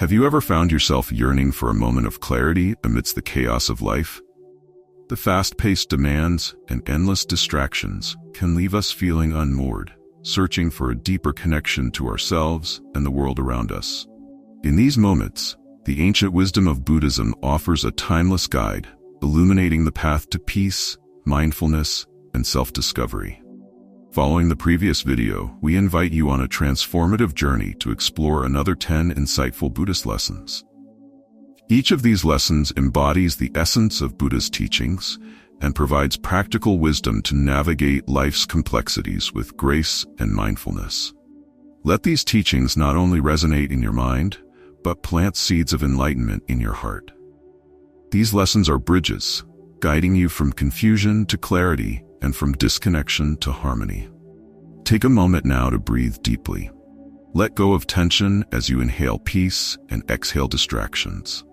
Have you ever found yourself yearning for a moment of clarity amidst the chaos of life? The fast-paced demands and endless distractions can leave us feeling unmoored, searching for a deeper connection to ourselves and the world around us. In these moments, the ancient wisdom of Buddhism offers a timeless guide, illuminating the path to peace, mindfulness, and self-discovery. Following the previous video, we invite you on a transformative journey to explore another 10 insightful Buddhist lessons. Each of these lessons embodies the essence of Buddha's teachings and provides practical wisdom to navigate life's complexities with grace and mindfulness. Let these teachings not only resonate in your mind, but plant seeds of enlightenment in your heart. These lessons are bridges, guiding you from confusion to clarity and from disconnection to harmony. Take a moment now to breathe deeply. Let go of tension as you inhale peace and exhale distractions.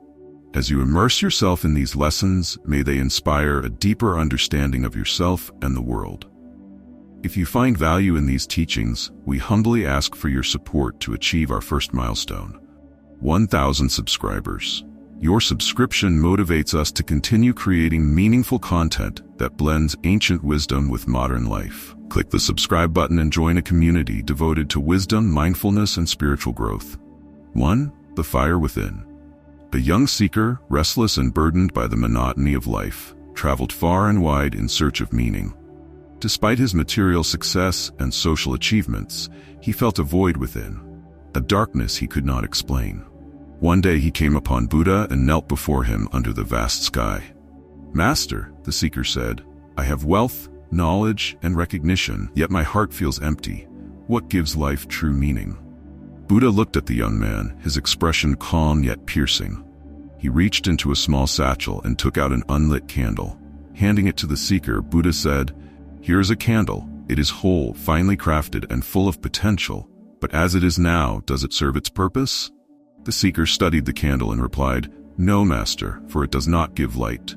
As you immerse yourself in these lessons, may they inspire a deeper understanding of yourself and the world. If you find value in these teachings, we humbly ask for your support to achieve our first milestone, 1,000 subscribers. Your subscription motivates us to continue creating meaningful content that blends ancient wisdom with modern life. Click the subscribe button and join a community devoted to wisdom, mindfulness, and spiritual growth. 1. The Fire Within. A young seeker, restless and burdened by the monotony of life, traveled far and wide in search of meaning. Despite his material success and social achievements, he felt a void within, a darkness he could not explain. One day he came upon Buddha and knelt before him under the vast sky. "Master," the seeker said, "I have wealth, knowledge, and recognition, yet my heart feels empty. What gives life true meaning?" Buddha looked at the young man, his expression calm yet piercing. He reached into a small satchel and took out an unlit candle. Handing it to the seeker, Buddha said, "Here is a candle. It is whole, finely crafted, and full of potential. But as it is now, does it serve its purpose?" The seeker studied the candle and replied, "No, master, for it does not give light."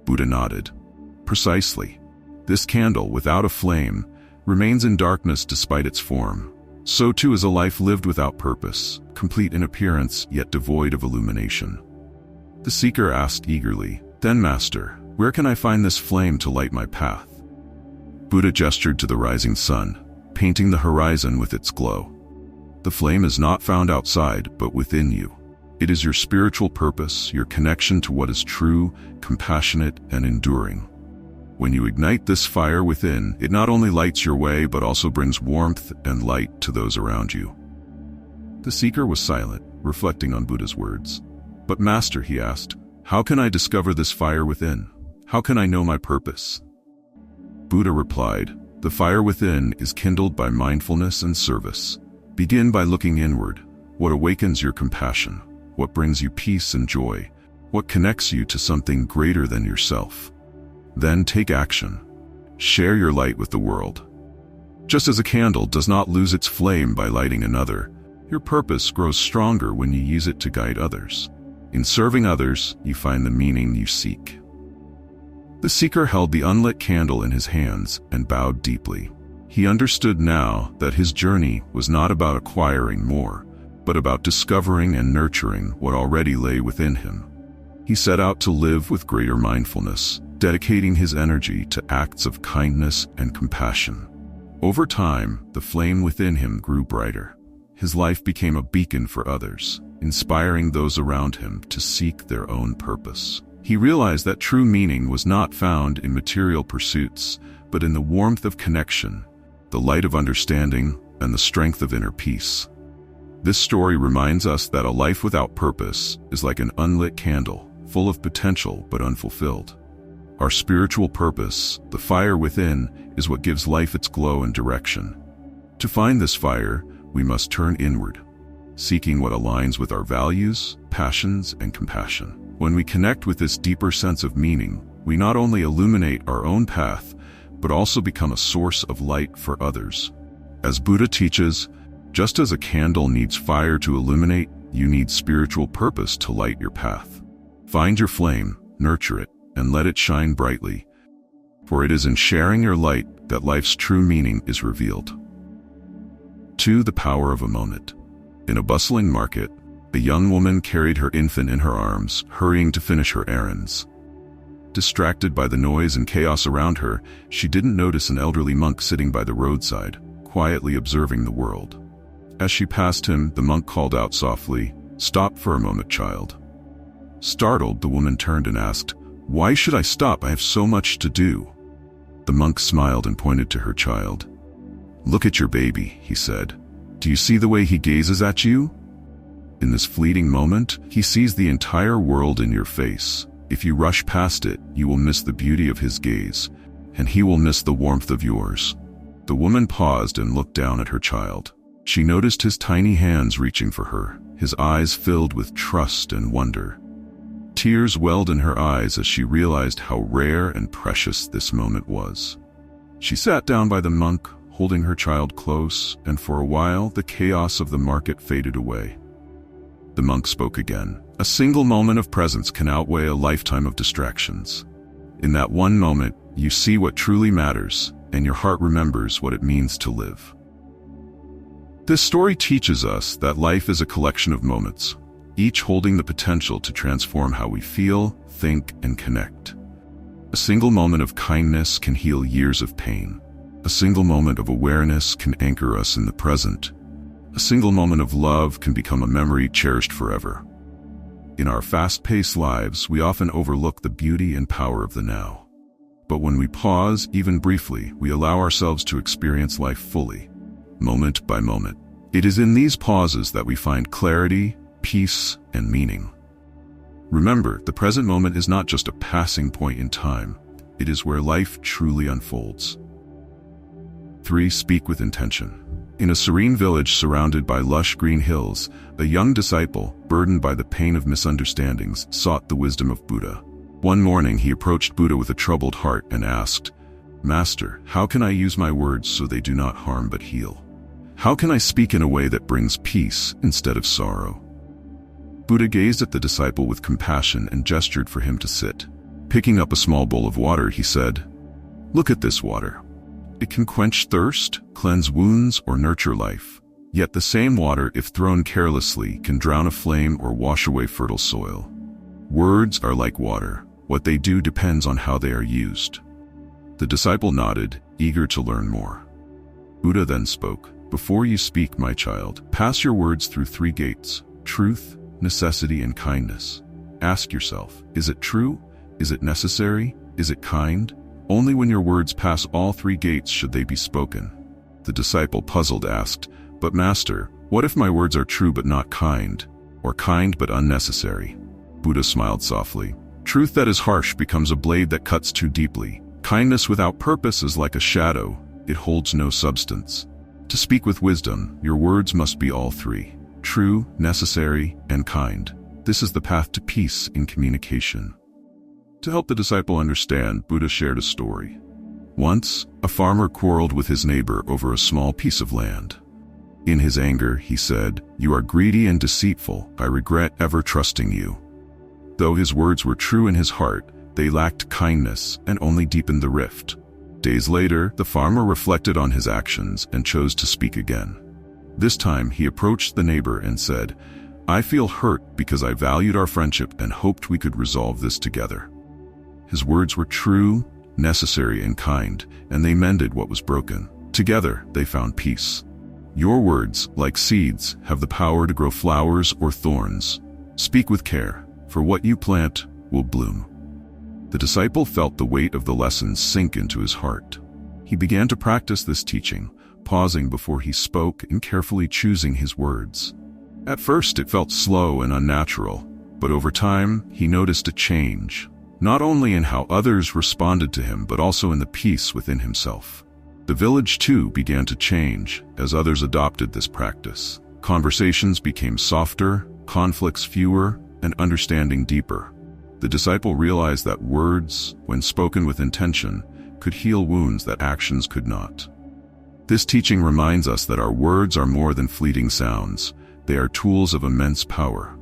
Buddha nodded. "Precisely. This candle, without a flame, remains in darkness despite its form. So too is a life lived without purpose, complete in appearance, yet devoid of illumination." The seeker asked eagerly, "Then, master, where can I find this flame to light my path?" Buddha gestured to the rising sun, painting the horizon with its glow. "The flame is not found outside, but within you. It is your spiritual purpose, your connection to what is true, compassionate, and enduring. When you ignite this fire within, it not only lights your way, but also brings warmth and light to those around you." The seeker was silent, reflecting on Buddha's words. "But master," he asked, "how can I discover this fire within? How can I know my purpose?" Buddha replied, "The fire within is kindled by mindfulness and service. Begin by looking inward. What awakens your compassion? What brings you peace and joy? What connects you to something greater than yourself? Then take action. Share your light with the world. Just as a candle does not lose its flame by lighting another, your purpose grows stronger when you use it to guide others. In serving others, you find the meaning you seek." The seeker held the unlit candle in his hands and bowed deeply. He understood now that his journey was not about acquiring more, but about discovering and nurturing what already lay within him. He set out to live with greater mindfulness, dedicating his energy to acts of kindness and compassion. Over time, the flame within him grew brighter. His life became a beacon for others, inspiring those around him to seek their own purpose. He realized that true meaning was not found in material pursuits, but in the warmth of connection, the light of understanding, and the strength of inner peace. This story reminds us that a life without purpose is like an unlit candle, full of potential but unfulfilled. Our spiritual purpose, the fire within, is what gives life its glow and direction. To find this fire, we must turn inward, seeking what aligns with our values, passions, and compassion. When we connect with this deeper sense of meaning, we not only illuminate our own path, but also become a source of light for others. As Buddha teaches, just as a candle needs fire to illuminate, you need spiritual purpose to light your path. Find your flame, nurture it, and let it shine brightly, for it is in sharing your light that life's true meaning is revealed. 2. The power of a moment. In a bustling market, A young woman carried her infant in her arms, hurrying to finish her errands. Distracted by the noise and chaos around her, she didn't notice an elderly monk sitting by the roadside, quietly observing the world. As she passed him, the monk called out softly, "Stop for a moment, child." Startled, the woman turned and asked, "Why should I stop? I have so much to do." The monk smiled and pointed to her child. "Look at your baby," he said. "Do you see the way he gazes at you? In this fleeting moment, he sees the entire world in your face. If you rush past it, you will miss the beauty of his gaze, and he will miss the warmth of yours." The woman paused and looked down at her child. She noticed his tiny hands reaching for her, his eyes filled with trust and wonder. Tears welled in her eyes as she realized how rare and precious this moment was. She sat down by the monk, holding her child close, and for a while the chaos of the market faded away. The monk spoke again. "A single moment of presence can outweigh a lifetime of distractions. In that one moment, you see what truly matters, and your heart remembers what it means to live." This story teaches us that life is a collection of moments, each holding the potential to transform how we feel, think, and connect. A single moment of kindness can heal years of pain. A single moment of awareness can anchor us in the present. A single moment of love can become a memory cherished forever. In our fast-paced lives, we often overlook the beauty and power of the now. But when we pause, even briefly, we allow ourselves to experience life fully, moment by moment. It is in these pauses that we find clarity, peace, and meaning. Remember, the present moment is not just a passing point in time. It is where life truly unfolds. 3. Speak with intention. In a serene village surrounded by lush green hills, a young disciple, burdened by the pain of misunderstandings, sought the wisdom of Buddha. One morning he approached Buddha with a troubled heart and asked, "Master, how can I use my words so they do not harm but heal? How can I speak in a way that brings peace instead of sorrow?" Buddha gazed at the disciple with compassion and gestured for him to sit. Picking up a small bowl of water, he said, "Look at this water. It can quench thirst, cleanse wounds, or nurture life. Yet the same water, if thrown carelessly, can drown a flame or wash away fertile soil. Words are like water. What they do depends on how they are used." The disciple nodded, eager to learn more. Buddha then spoke, "Before you speak, my child, pass your words through 3 gates: truth, necessity, and kindness. Ask yourself, is it true? Is it necessary? Is it kind? Only when your words pass all 3 gates should they be spoken." The disciple, puzzled, asked, "But Master, what if my words are true but not kind, or kind but unnecessary?" Buddha smiled softly. "Truth that is harsh becomes a blade that cuts too deeply. Kindness without purpose is like a shadow. It holds no substance. To speak with wisdom, your words must be all 3: true, necessary, and kind. This is the path to peace in communication." To help the disciple understand, Buddha shared a story. Once, a farmer quarreled with his neighbor over a small piece of land. In his anger, he said, "You are greedy and deceitful. I regret ever trusting you." Though his words were true in his heart, they lacked kindness and only deepened the rift. Days later, the farmer reflected on his actions and chose to speak again. This time, he approached the neighbor and said, "I feel hurt because I valued our friendship and hoped we could resolve this together." His words were true, necessary, and kind, and they mended what was broken. Together, they found peace. Your words, like seeds, have the power to grow flowers or thorns. Speak with care, for what you plant will bloom. The disciple felt the weight of the lessons sink into his heart. He began to practice this teaching, pausing before he spoke and carefully choosing his words. At first, it felt slow and unnatural, but over time, he noticed a change, not only in how others responded to him, but also in the peace within himself. The village, too, began to change as others adopted this practice. Conversations became softer, conflicts fewer, and understanding deeper. The disciple realized that words, when spoken with intention, could heal wounds that actions could not. This teaching reminds us that our words are more than fleeting sounds. They are tools of immense power.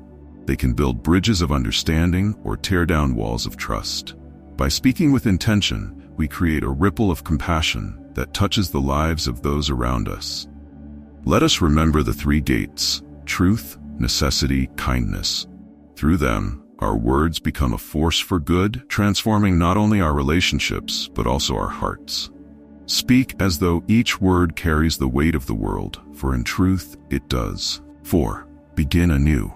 They can build bridges of understanding or tear down walls of trust. By speaking with intention, we create a ripple of compassion that touches the lives of those around us. Let us remember the 3 gates: truth, necessity, kindness. Through them, our words become a force for good, transforming not only our relationships, but also our hearts. Speak as though each word carries the weight of the world, for in truth, it does. 4. Begin anew.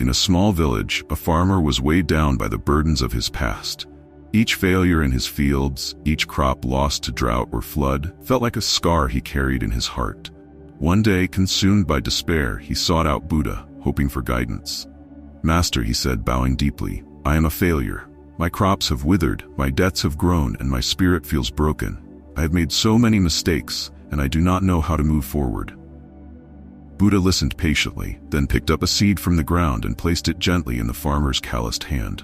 In a small village, a farmer was weighed down by the burdens of his past. Each failure in his fields, each crop lost to drought or flood, felt like a scar he carried in his heart. One day, consumed by despair, he sought out Buddha, hoping for guidance. "Master," he said, bowing deeply, "I am a failure. My crops have withered, my debts have grown, and my spirit feels broken. I have made so many mistakes, and I do not know how to move forward." Buddha listened patiently, then picked up a seed from the ground and placed it gently in the farmer's calloused hand.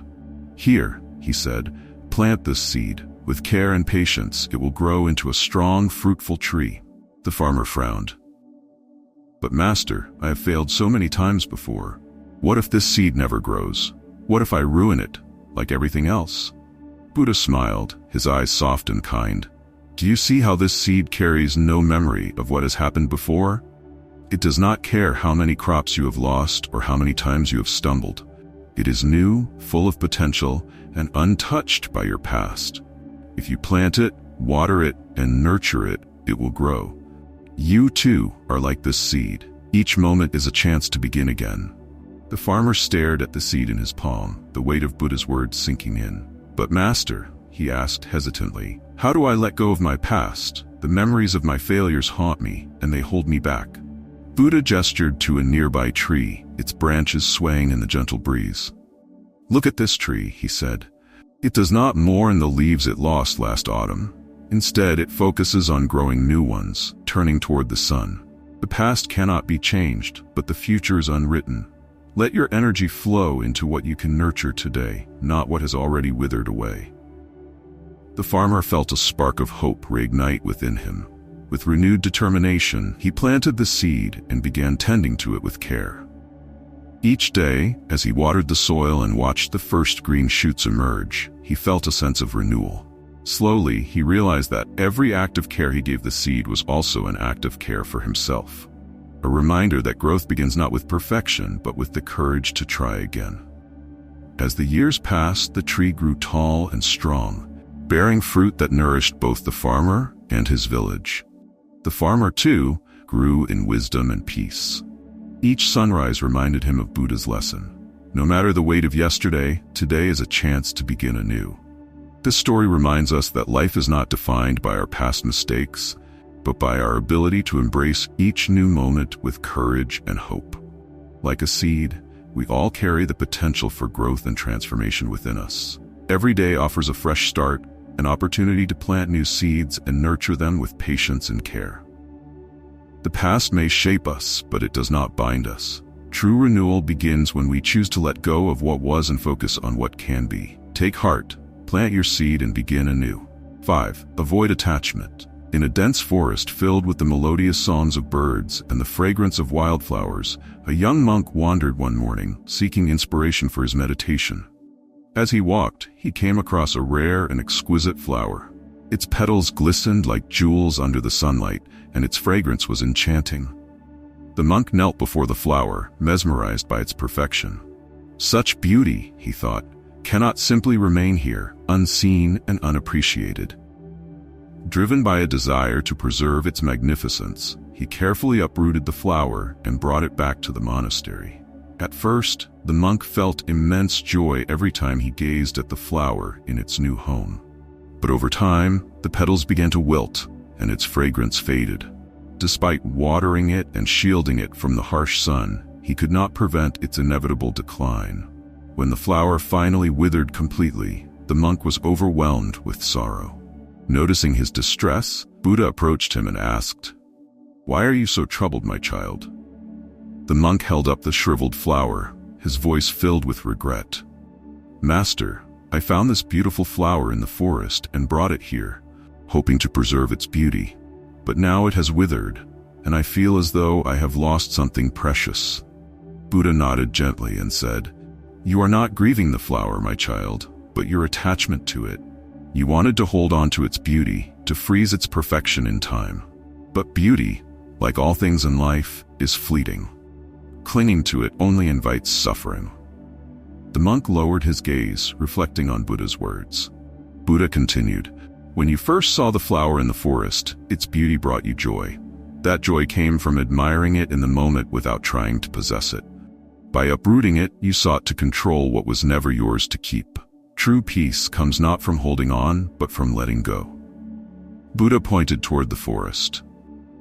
"Here," he said, "plant this seed. With care and patience, it will grow into a strong, fruitful tree." The farmer frowned. "But Master, I have failed so many times before. What if this seed never grows? What if I ruin it, like everything else?" Buddha smiled, his eyes soft and kind. "Do you see how this seed carries no memory of what has happened before? It does not care how many crops you have lost or how many times you have stumbled. It is new, full of potential, and untouched by your past. If you plant it, water it, and nurture it, it will grow. You too are like this seed. Each moment is a chance to begin again." The farmer stared at the seed in his palm, the weight of Buddha's words sinking in. "But Master," he asked hesitantly, "how do I let go of my past? The memories of my failures haunt me, and they hold me back." Buddha gestured to a nearby tree, its branches swaying in the gentle breeze. "Look at this tree," he said. "It does not mourn the leaves it lost last autumn. Instead, it focuses on growing new ones, turning toward the sun. The past cannot be changed, but the future is unwritten. Let your energy flow into what you can nurture today, not what has already withered away." The farmer felt a spark of hope reignite within him. With renewed determination, he planted the seed and began tending to it with care. Each day, as he watered the soil and watched the first green shoots emerge, he felt a sense of renewal. Slowly, he realized that every act of care he gave the seed was also an act of care for himself. A reminder that growth begins not with perfection, but with the courage to try again. As the years passed, the tree grew tall and strong, bearing fruit that nourished both the farmer and his village. The farmer, too, grew in wisdom and peace. Each sunrise reminded him of Buddha's lesson. No matter the weight of yesterday, today is a chance to begin anew. This story reminds us that life is not defined by our past mistakes, but by our ability to embrace each new moment with courage and hope. Like a seed, we all carry the potential for growth and transformation within us. Every day offers a fresh start, an opportunity to plant new seeds and nurture them with patience and care. The past may shape us, but it does not bind us. True renewal begins when we choose to let go of what was and focus on what can be. Take heart, plant your seed, and begin anew. 5. Avoid attachment. In a dense forest filled with the melodious songs of birds and the fragrance of wildflowers, a young monk wandered one morning, seeking inspiration for his meditation. As he walked, he came across a rare and exquisite flower. Its petals glistened like jewels under the sunlight, and its fragrance was enchanting. The monk knelt before the flower, mesmerized by its perfection. "Such beauty," he thought, "cannot simply remain here, unseen and unappreciated." Driven by a desire to preserve its magnificence, he carefully uprooted the flower and brought it back to the monastery. At first, the monk felt immense joy every time he gazed at the flower in its new home. But over time, the petals began to wilt, and its fragrance faded. Despite watering it and shielding it from the harsh sun, he could not prevent its inevitable decline. When the flower finally withered completely, the monk was overwhelmed with sorrow. Noticing his distress, Buddha approached him and asked, "Why are you so troubled, my child?" The monk held up the shriveled flower, his voice filled with regret. "Master, I found this beautiful flower in the forest and brought it here, hoping to preserve its beauty. But now it has withered, and I feel as though I have lost something precious." Buddha nodded gently and said, "You are not grieving the flower, my child, but your attachment to it. You wanted to hold on to its beauty, to freeze its perfection in time. But beauty, like all things in life, is fleeting. Clinging to it only invites suffering. The monk lowered his gaze, reflecting on Buddha's words. Buddha continued, "When you first saw the flower in the forest, its beauty brought you joy. That joy came from admiring it in the moment without trying to possess it. By uprooting it, you sought to control what was never yours to keep. True peace comes not from holding on, but from letting go." Buddha pointed toward the forest.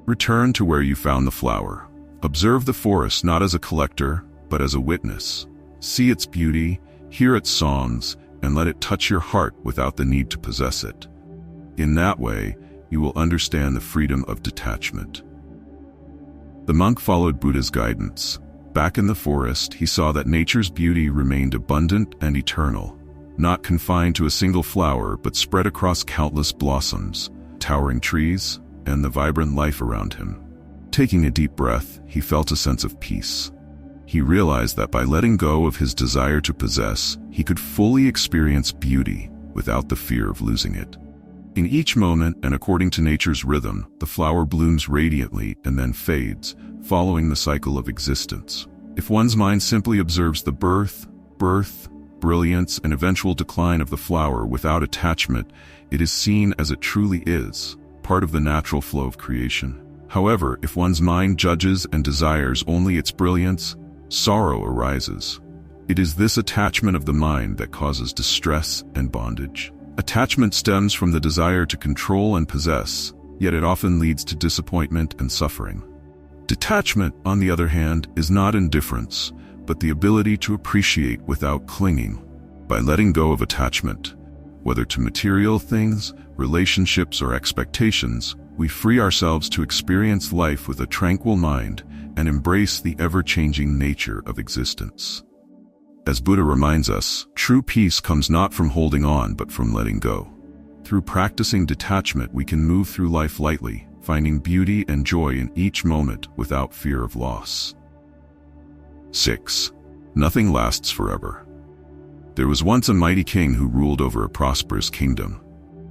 "Return to where you found the flower. Observe the forest not as a collector, but as a witness. See its beauty, hear its songs, and let it touch your heart without the need to possess it. In that way, you will understand the freedom of detachment." The monk followed Buddha's guidance. Back in the forest, he saw that nature's beauty remained abundant and eternal, not confined to a single flower, but spread across countless blossoms, towering trees, and the vibrant life around him. Taking a deep breath, he felt a sense of peace. He realized that by letting go of his desire to possess, he could fully experience beauty without the fear of losing it. In each moment, and according to nature's rhythm, the flower blooms radiantly and then fades, following the cycle of existence. If one's mind simply observes the birth, brilliance, and eventual decline of the flower without attachment, it is seen as it truly is, part of the natural flow of creation. However, if one's mind judges and desires only its brilliance, sorrow arises. It is this attachment of the mind that causes distress and bondage. Attachment stems from the desire to control and possess, yet it often leads to disappointment and suffering. Detachment, on the other hand, is not indifference, but the ability to appreciate without clinging. By letting go of attachment, whether to material things, relationships, or expectations, we free ourselves to experience life with a tranquil mind and embrace the ever-changing nature of existence. As Buddha reminds us, true peace comes not from holding on but from letting go. Through practicing detachment, we can move through life lightly, finding beauty and joy in each moment without fear of loss. 6. Nothing lasts forever. There was once a mighty king who ruled over a prosperous kingdom.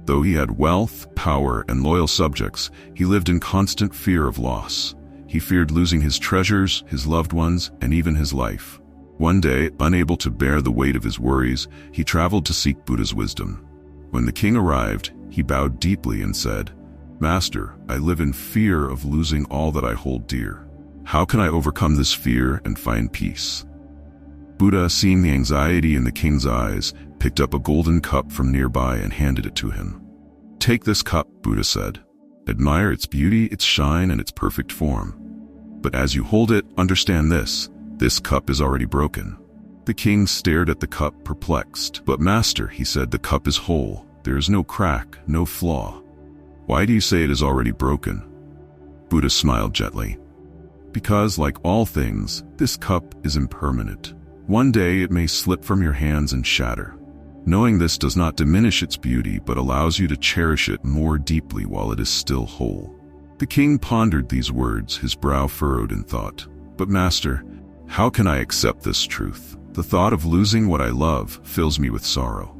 Though he had wealth, power, and loyal subjects, he lived in constant fear of loss. He feared losing his treasures, his loved ones, and even his life. One day, unable to bear the weight of his worries, he traveled to seek Buddha's wisdom. When the king arrived, he bowed deeply and said, "Master, I live in fear of losing all that I hold dear. How can I overcome this fear and find peace?" Buddha, seeing the anxiety in the king's eyes, picked up a golden cup from nearby and handed it to him. "Take this cup," Buddha said. "Admire its beauty, its shine, and its perfect form. But as you hold it, understand this cup is already broken." The king stared at the cup, perplexed. "But master," he said, "the cup is whole. There is no crack, no flaw. Why do you say it is already broken?" Buddha smiled gently. "Because, like all things, this cup is impermanent. One day it may slip from your hands and shatter. Knowing this does not diminish its beauty, but allows you to cherish it more deeply while it is still whole." The king pondered these words, his brow furrowed in thought. "But master, how can I accept this truth? The thought of losing what I love fills me with sorrow."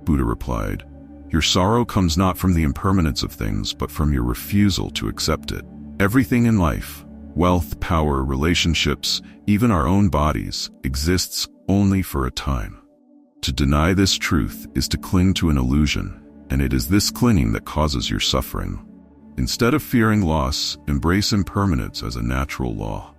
Buddha replied, "Your sorrow comes not from the impermanence of things, but from your refusal to accept it. Everything in life, wealth, power, relationships, even our own bodies, exists only for a time. To deny this truth is to cling to an illusion, and it is this clinging that causes your suffering. Instead of fearing loss, embrace impermanence as a natural law.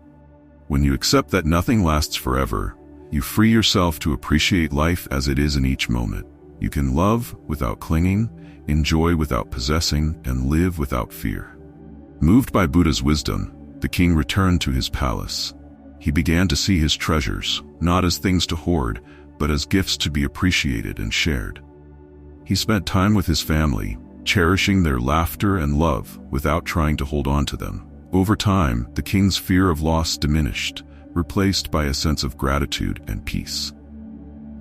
When you accept that nothing lasts forever, you free yourself to appreciate life as it is in each moment. You can love without clinging, enjoy without possessing, and live without fear." Moved by Buddha's wisdom, the king returned to his palace. He began to see his treasures, not as things to hoard, but as gifts to be appreciated and shared. He spent time with his family, cherishing their laughter and love without trying to hold on to them. Over time, the king's fear of loss diminished, replaced by a sense of gratitude and peace.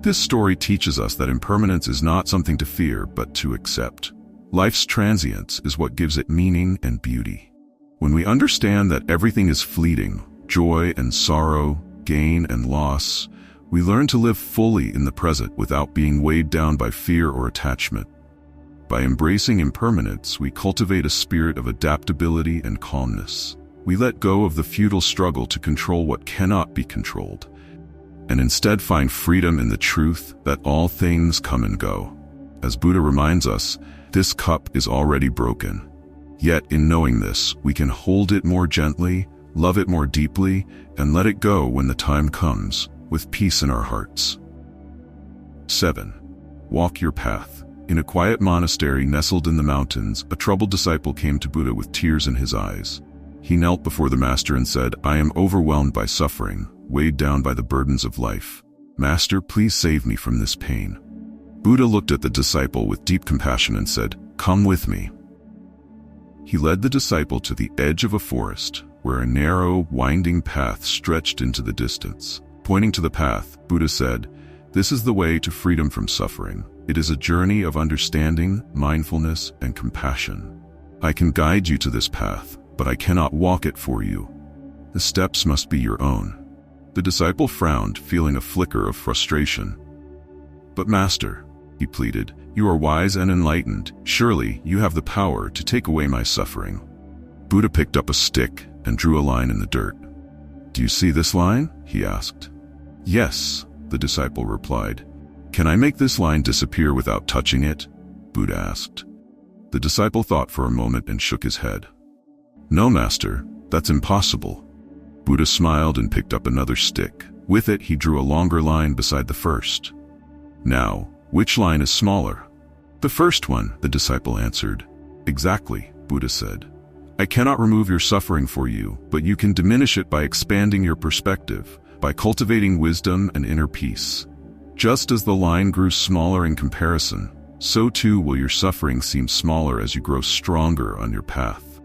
This story teaches us that impermanence is not something to fear, but to accept. Life's transience is what gives it meaning and beauty. When we understand that everything is fleeting, joy and sorrow, gain and loss, we learn to live fully in the present without being weighed down by fear or attachment. By embracing impermanence, we cultivate a spirit of adaptability and calmness. We let go of the futile struggle to control what cannot be controlled, and instead find freedom in the truth that all things come and go. As Buddha reminds us, this cup is already broken. Yet in knowing this, we can hold it more gently, love it more deeply, and let it go when the time comes, with peace in our hearts. 7. Walk your path. In a quiet monastery nestled in the mountains, a troubled disciple came to Buddha with tears in his eyes. He knelt before the master and said, "I am overwhelmed by suffering, weighed down by the burdens of life. Master, please save me from this pain." Buddha looked at the disciple with deep compassion and said, "Come with me." He led the disciple to the edge of a forest, where a narrow, winding path stretched into the distance. Pointing to the path, Buddha said, "This is the way to freedom from suffering. It is a journey of understanding, mindfulness, and compassion. I can guide you to this path, but I cannot walk it for you. The steps must be your own." The disciple frowned, feeling a flicker of frustration. "But Master," he pleaded, "you are wise and enlightened. Surely you have the power to take away my suffering." Buddha picked up a stick and drew a line in the dirt. "Do you see this line?" he asked. "Yes," the disciple replied. "Can I make this line disappear without touching it?" Buddha asked. The disciple thought for a moment and shook his head. "No, Master, that's impossible." Buddha smiled and picked up another stick. With it, he drew a longer line beside the first. "Now, which line is smaller?" "The first one," the disciple answered. "Exactly," Buddha said. "I cannot remove your suffering for you, but you can diminish it by expanding your perspective, by cultivating wisdom and inner peace. Just as the line grew smaller in comparison, so too will your suffering seem smaller as you grow stronger on your path."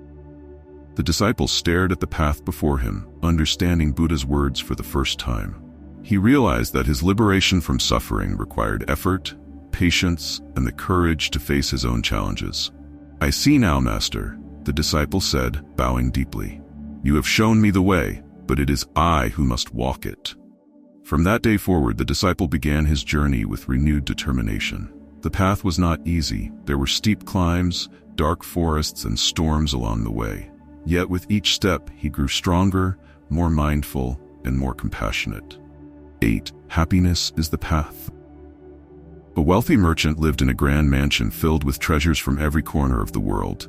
The disciple stared at the path before him, understanding Buddha's words for the first time. He realized that his liberation from suffering required effort, patience, and the courage to face his own challenges. "I see now, Master," the disciple said, bowing deeply. "You have shown me the way, but it is I who must walk it." From that day forward, the disciple began his journey with renewed determination. The path was not easy. There were steep climbs, dark forests, and storms along the way. Yet with each step, he grew stronger, more mindful, and more compassionate. 8. Happiness is the path. A wealthy merchant lived in a grand mansion filled with treasures from every corner of the world.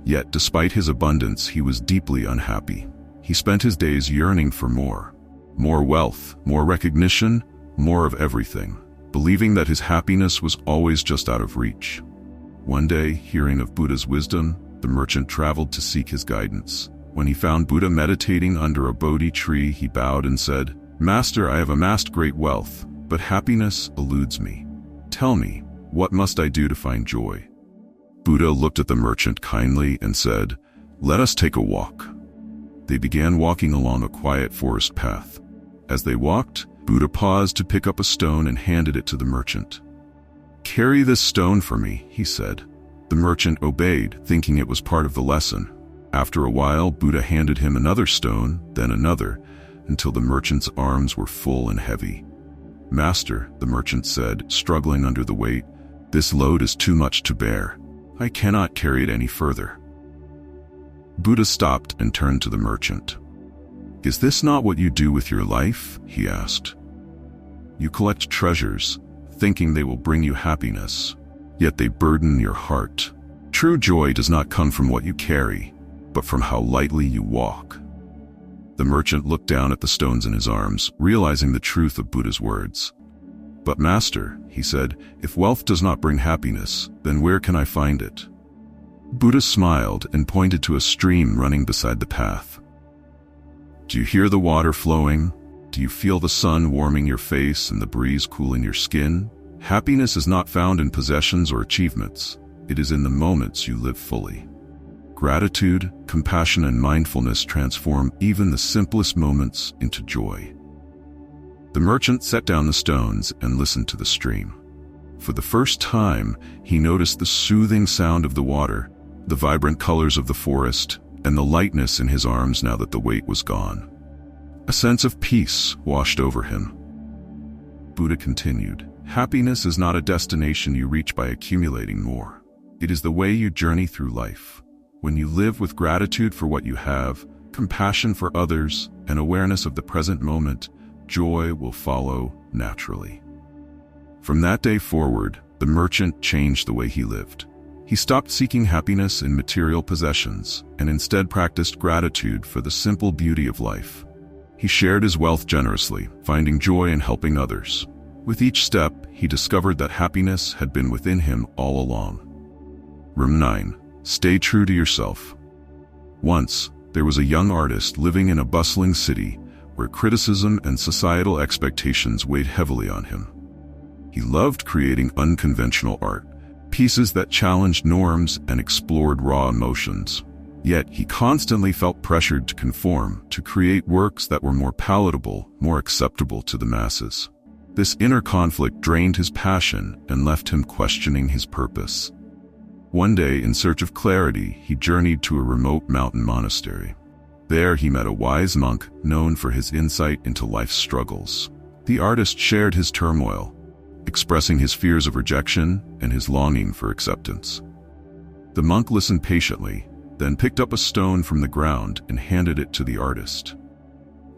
Yet, despite his abundance, he was deeply unhappy. He spent his days yearning for more. More wealth, more recognition, more of everything, believing that his happiness was always just out of reach. One day, hearing of Buddha's wisdom, the merchant traveled to seek his guidance. When he found Buddha meditating under a Bodhi tree, he bowed and said, "Master, I have amassed great wealth, but happiness eludes me. Tell me, what must I do to find joy?" Buddha looked at the merchant kindly and said, "Let us take a walk." They began walking along a quiet forest path. As they walked, Buddha paused to pick up a stone and handed it to the merchant. "Carry this stone for me," he said. The merchant obeyed, thinking it was part of the lesson. After a while, Buddha handed him another stone, then another, until the merchant's arms were full and heavy. "Master," the merchant said, struggling under the weight, "this load is too much to bear. I cannot carry it any further." Buddha stopped and turned to the merchant. "Is this not what you do with your life?" he asked. "You collect treasures, thinking they will bring you happiness, yet they burden your heart. True joy does not come from what you carry, but from how lightly you walk." The merchant looked down at the stones in his arms, realizing the truth of Buddha's words. "But Master," he said, "if wealth does not bring happiness, then where can I find it?" Buddha smiled and pointed to a stream running beside the path. "Do you hear the water flowing? Do you feel the sun warming your face and the breeze cooling your skin? Happiness is not found in possessions or achievements. It is in the moments you live fully. Gratitude, compassion, and mindfulness transform even the simplest moments into joy." The merchant set down the stones and listened to the stream. For the first time, he noticed the soothing sound of the water, the vibrant colors of the forest, and the lightness in his arms now that the weight was gone. A sense of peace washed over him. Buddha continued, "Happiness is not a destination you reach by accumulating more. It is the way you journey through life. When you live with gratitude for what you have, compassion for others, and awareness of the present moment, joy will follow naturally. From that day forward, the merchant changed the way he lived. He stopped seeking happiness in material possessions and instead practiced gratitude for the simple beauty of life. He shared his wealth generously, finding joy in helping others. With each step, he discovered that happiness had been within him all along. Room 9. Stay true to yourself. Once, there was a young artist living in a bustling city where criticism and societal expectations weighed heavily on him. He loved creating unconventional art, pieces that challenged norms and explored raw emotions. Yet he constantly felt pressured to conform, to create works that were more palatable, more acceptable to the masses. This inner conflict drained his passion and left him questioning his purpose. One day, in search of clarity, he journeyed to a remote mountain monastery. There he met a wise monk known for his insight into life's struggles. The artist shared his turmoil, expressing his fears of rejection and his longing for acceptance. The monk listened patiently, then picked up a stone from the ground and handed it to the artist.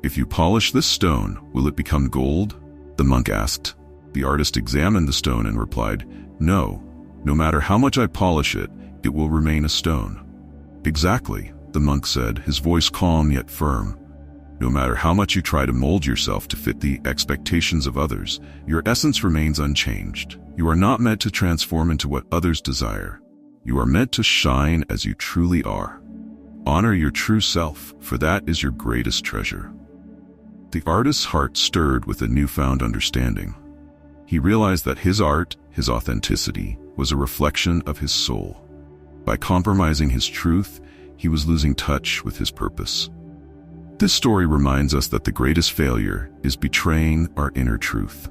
"If you polish this stone, will it become gold?" the monk asked. The artist examined the stone and replied, "No. No matter how much I polish it, it will remain a stone." "Exactly," the monk said, his voice calm yet firm. "No matter how much you try to mold yourself to fit the expectations of others, your essence remains unchanged. You are not meant to transform into what others desire. You are meant to shine as you truly are. Honor your true self, for that is your greatest treasure." The artist's heart stirred with a newfound understanding. He realized that his art, his authenticity, was a reflection of his soul. By compromising his truth, he was losing touch with his purpose. This story reminds us that the greatest failure is betraying our inner truth.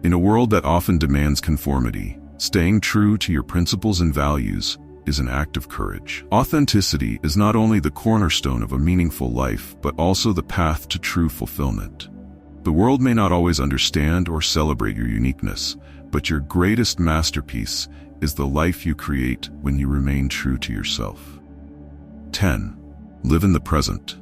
In a world that often demands conformity, staying true to your principles and values is an act of courage. Authenticity is not only the cornerstone of a meaningful life, but also the path to true fulfillment. The world may not always understand or celebrate your uniqueness, but your greatest masterpiece is the life you create when you remain true to yourself. 10. Live in the present.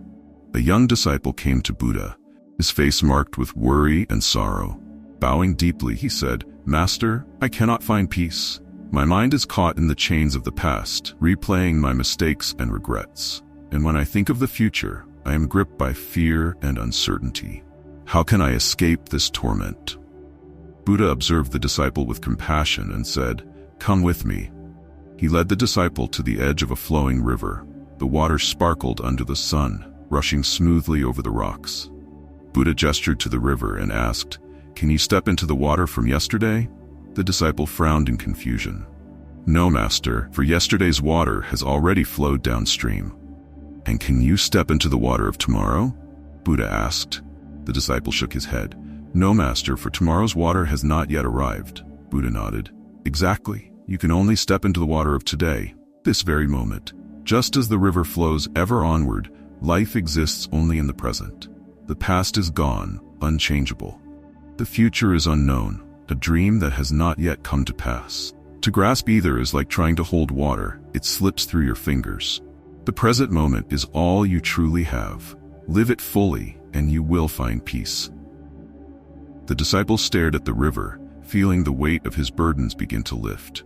A young disciple came to Buddha, his face marked with worry and sorrow. Bowing deeply, he said, "Master, I cannot find peace. My mind is caught in the chains of the past, replaying my mistakes and regrets. And when I think of the future, I am gripped by fear and uncertainty. How can I escape this torment?" Buddha observed the disciple with compassion and said, "Come with me." He led the disciple to the edge of a flowing river. The water sparkled under the sun, rushing smoothly over the rocks. Buddha gestured to the river and asked, "Can you step into the water from yesterday?" The disciple frowned in confusion. "No, Master, for yesterday's water has already flowed downstream." "And can you step into the water of tomorrow?" Buddha asked. The disciple shook his head. "No, Master, for tomorrow's water has not yet arrived." Buddha nodded. "Exactly. You can only step into the water of today, this very moment. Just as the river flows ever onward, life exists only in the present. The past is gone, unchangeable. The future is unknown, a dream that has not yet come to pass. To grasp either is like trying to hold water, it slips through your fingers. The present moment is all you truly have. Live it fully, and you will find peace." The disciple stared at the river, feeling the weight of his burdens begin to lift.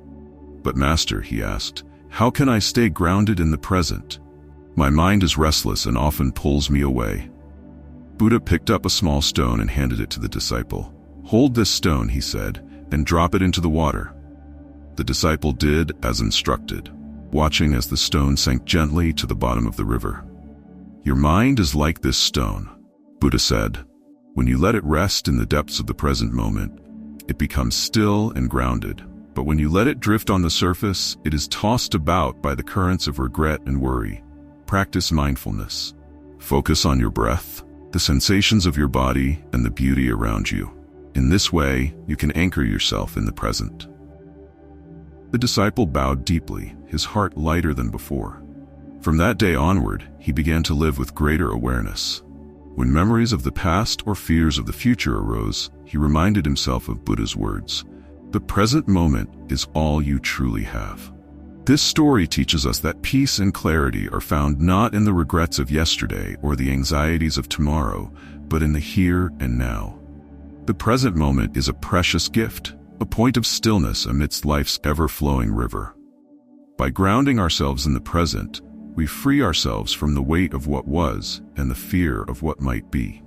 "But Master," he asked, "how can I stay grounded in the present? My mind is restless and often pulls me away." Buddha picked up a small stone and handed it to the disciple. "Hold this stone," he said, "and drop it into the water." The disciple did as instructed, watching as the stone sank gently to the bottom of the river. "Your mind is like this stone," Buddha said. "When you let it rest in the depths of the present moment, it becomes still and grounded. But when you let it drift on the surface, it is tossed about by the currents of regret and worry. Practice mindfulness. Focus on your breath, the sensations of your body, and the beauty around you. In this way, you can anchor yourself in the present." The disciple bowed deeply, his heart lighter than before. From that day onward, he began to live with greater awareness. When memories of the past or fears of the future arose, he reminded himself of Buddha's words, "The present moment is all you truly have." This story teaches us that peace and clarity are found not in the regrets of yesterday or the anxieties of tomorrow, but in the here and now. The present moment is a precious gift, a point of stillness amidst life's ever-flowing river. By grounding ourselves in the present, we free ourselves from the weight of what was and the fear of what might be.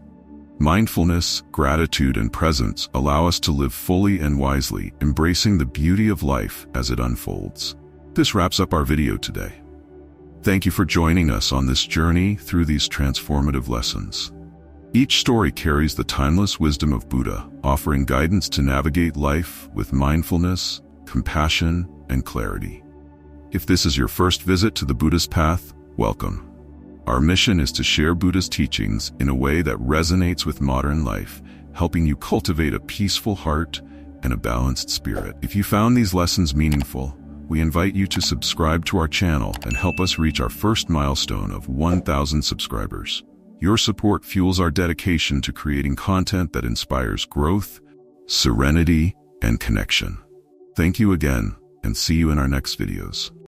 Mindfulness, gratitude, and presence allow us to live fully and wisely, embracing the beauty of life as it unfolds. This wraps up our video today. Thank you for joining us on this journey through these transformative lessons. Each story carries the timeless wisdom of Buddha, offering guidance to navigate life with mindfulness, compassion, and clarity. If this is your first visit to the Buddhist path, welcome. Our mission is to share Buddha's teachings in a way that resonates with modern life, helping you cultivate a peaceful heart and a balanced spirit. If you found these lessons meaningful, we invite you to subscribe to our channel and help us reach our first milestone of 1,000 subscribers. Your support fuels our dedication to creating content that inspires growth, serenity, and connection. Thank you again, and see you in our next videos.